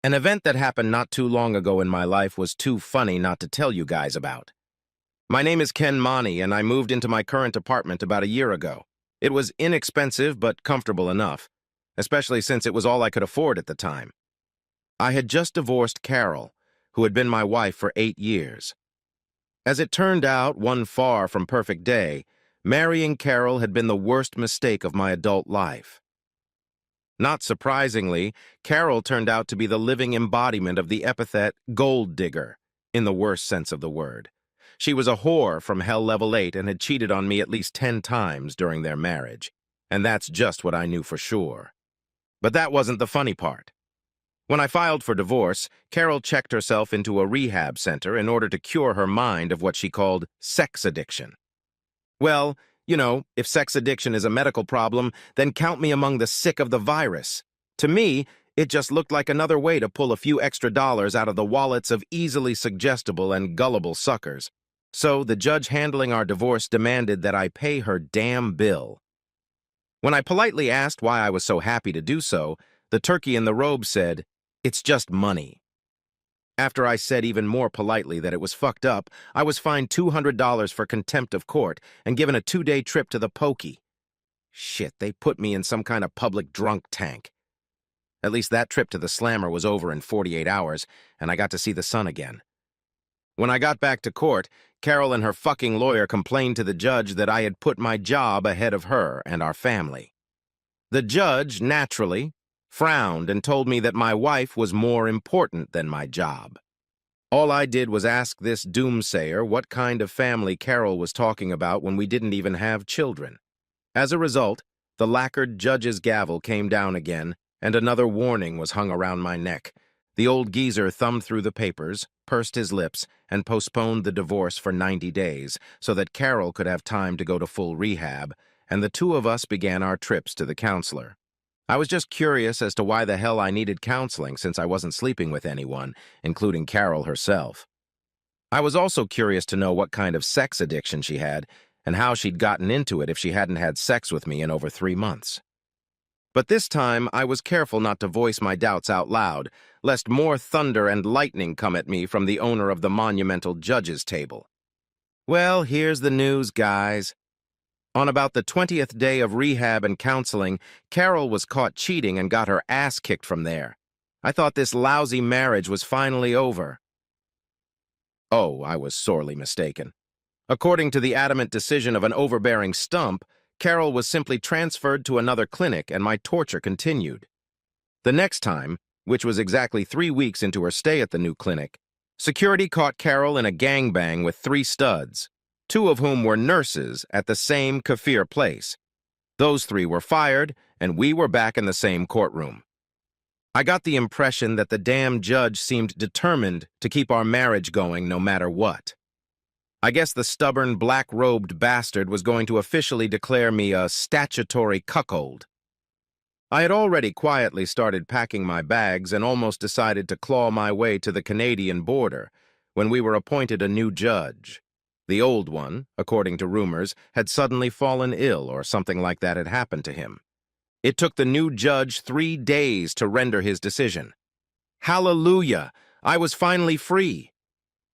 An event that happened not too long ago in my life was too funny not to tell you guys about. My name is Ken Mani, and I moved into my current apartment about a year ago. It was inexpensive but comfortable enough, especially since it was all I could afford at the time. I had just divorced Carol, who had been my wife for 8 years. As it turned out, one far from perfect day, marrying Carol had been the worst mistake of my adult life. Not surprisingly, Carol turned out to be the living embodiment of the epithet gold digger, in the worst sense of the word. She was a whore from hell level 8 and had cheated on me at least 10 times during their marriage. And that's just what I knew for sure. But that wasn't the funny part. When I filed for divorce, Carol checked herself into a rehab center in order to cure her mind of what she called sex addiction. Well, if sex addiction is a medical problem, then count me among the sick of the virus. To me, it just looked like another way to pull a few extra dollars out of the wallets of easily suggestible and gullible suckers. So the judge handling our divorce demanded that I pay her damn bill. When I politely asked why I was so happy to do so, the turkey in the robe said, "It's just money." After I said even more politely that it was fucked up, I was fined $200 for contempt of court and given a 2-day trip to the pokey. Shit, they put me in some kind of public drunk tank. At least that trip to the slammer was over in 48 hours, and I got to see the sun again. When I got back to court, Carol and her fucking lawyer complained to the judge that I had put my job ahead of her and our family. The judge, naturally, frowned and told me that my wife was more important than my job. All I did was ask this doomsayer what kind of family Carol was talking about when we didn't even have children. As a result, the lacquered judge's gavel came down again, and another warning was hung around my neck. The old geezer thumbed through the papers, pursed his lips, and postponed the divorce for 90 days so that Carol could have time to go to full rehab, and the two of us began our trips to the counselor. I was just curious as to why the hell I needed counseling since I wasn't sleeping with anyone, including Carol herself. I was also curious to know what kind of sex addiction she had and how she'd gotten into it if she hadn't had sex with me in over 3 months. But this time, I was careful not to voice my doubts out loud, lest more thunder and lightning come at me from the owner of the monumental judge's table. Well, here's the news, guys. On about the 20th day of rehab and counseling, Carol was caught cheating and got her ass kicked from there. I thought this lousy marriage was finally over. Oh, I was sorely mistaken. According to the adamant decision of an overbearing stump, Carol was simply transferred to another clinic and my torture continued. The next time, which was exactly 3 weeks into her stay at the new clinic, security caught Carol in a gangbang with 3 studs. 2 of whom were nurses at the same Kafir place. Those 3 were fired, and we were back in the same courtroom. I got the impression that the damn judge seemed determined to keep our marriage going no matter what. I guess the stubborn, black-robed bastard was going to officially declare me a statutory cuckold. I had already quietly started packing my bags and almost decided to claw my way to the Canadian border when we were appointed a new judge. The old one, according to rumors, had suddenly fallen ill or something like that had happened to him. It took the new judge 3 days to render his decision. Hallelujah! I was finally free.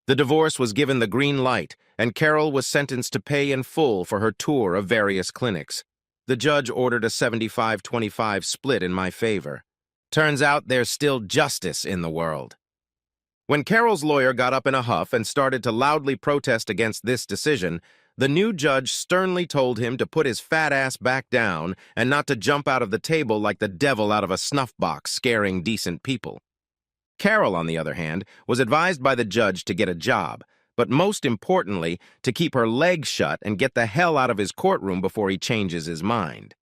The divorce was given the green light, and Carol was sentenced to pay in full for her tour of various clinics. The judge ordered a 75-25 split in my favor. Turns out there's still justice in the world. When Carol's lawyer got up in a huff and started to loudly protest against this decision, the new judge sternly told him to put his fat ass back down and not to jump out of the table like the devil out of a snuff box scaring decent people. Carol, on the other hand, was advised by the judge to get a job, but most importantly, to keep her legs shut and get the hell out of his courtroom before he changes his mind.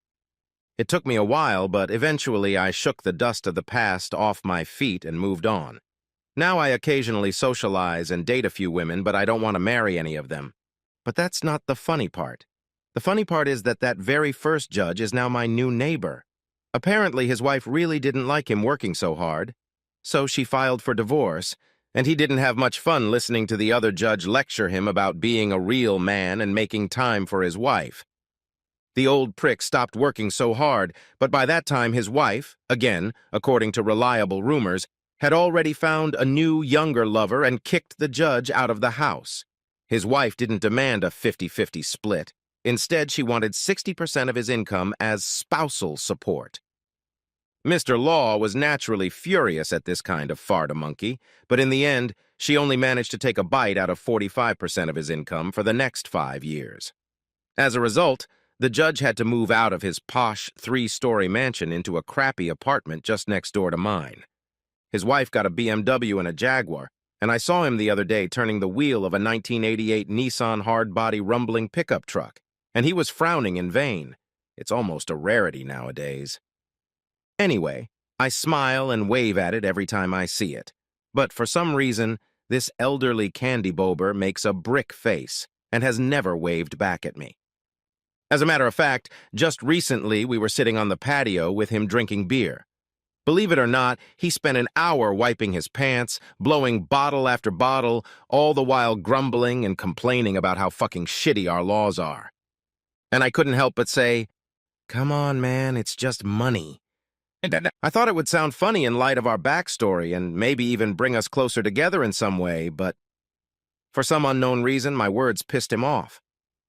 It took me a while, but eventually I shook the dust of the past off my feet and moved on. Now I occasionally socialize and date a few women, but I don't want to marry any of them. But that's not the funny part. The funny part is that very first judge is now my new neighbor. Apparently his wife really didn't like him working so hard, so she filed for divorce, and he didn't have much fun listening to the other judge lecture him about being a real man and making time for his wife. The old prick stopped working so hard, but by that time his wife, again, according to reliable rumors, had already found a new, younger lover and kicked the judge out of the house. His wife didn't demand a 50-50 split. Instead, she wanted 60% of his income as spousal support. Mr. Law was naturally furious at this kind of fart-a-monkey, but in the end, she only managed to take a bite out of 45% of his income for the next 5 years. As a result, the judge had to move out of his posh 3-story mansion into a crappy apartment just next door to mine. His wife got a BMW and a Jaguar, and I saw him the other day turning the wheel of a 1988 Nissan hard-body rumbling pickup truck, and he was frowning in vain. It's almost a rarity nowadays. Anyway, I smile and wave at it every time I see it. But for some reason, this elderly candy bober makes a brick face and has never waved back at me. As a matter of fact, just recently we were sitting on the patio with him drinking beer. Believe it or not, he spent an hour wiping his pants, blowing bottle after bottle, all the while grumbling and complaining about how fucking shitty our laws are. And I couldn't help but say, "Come on, man, it's just money." I thought it would sound funny in light of our backstory and maybe even bring us closer together in some way, but for some unknown reason, my words pissed him off.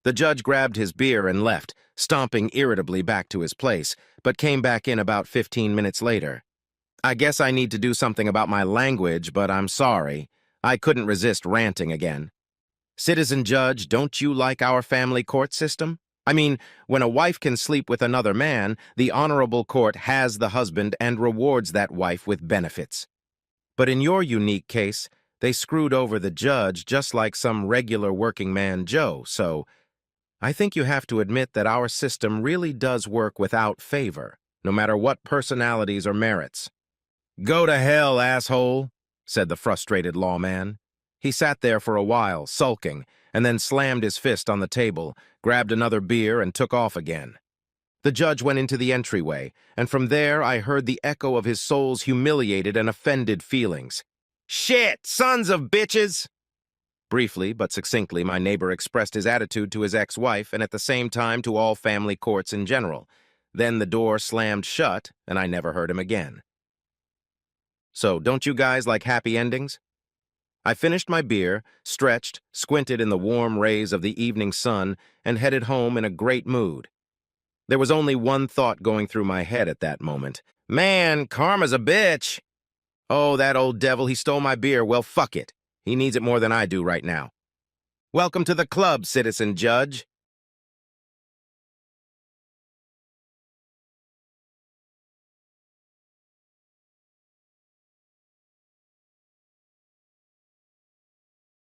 The judge grabbed his beer and left, stomping irritably back to his place, but came back in about 15 minutes later. I guess I need to do something about my language, but I'm sorry. I couldn't resist ranting again. Citizen Judge, don't you like our family court system? I mean, when a wife can sleep with another man, the honorable court has the husband and rewards that wife with benefits. But in your unique case, they screwed over the judge just like some regular working man Joe, so I think you have to admit that our system really does work without favor, no matter what personalities or merits. "Go to hell, asshole," said the frustrated lawman. He sat there for a while, sulking, and then slammed his fist on the table, grabbed another beer, and took off again. The judge went into the entryway, and from there I heard the echo of his soul's humiliated and offended feelings. "Shit, sons of bitches!" Briefly but succinctly, my neighbor expressed his attitude to his ex-wife and at the same time to all family courts in general. Then the door slammed shut, and I never heard him again. So, don't you guys like happy endings? I finished my beer, stretched, squinted in the warm rays of the evening sun, and headed home in a great mood. There was only one thought going through my head at that moment. Man, karma's a bitch! Oh, that old devil, he stole my beer. Well, fuck it. He needs it more than I do right now. Welcome to the club, Citizen Judge.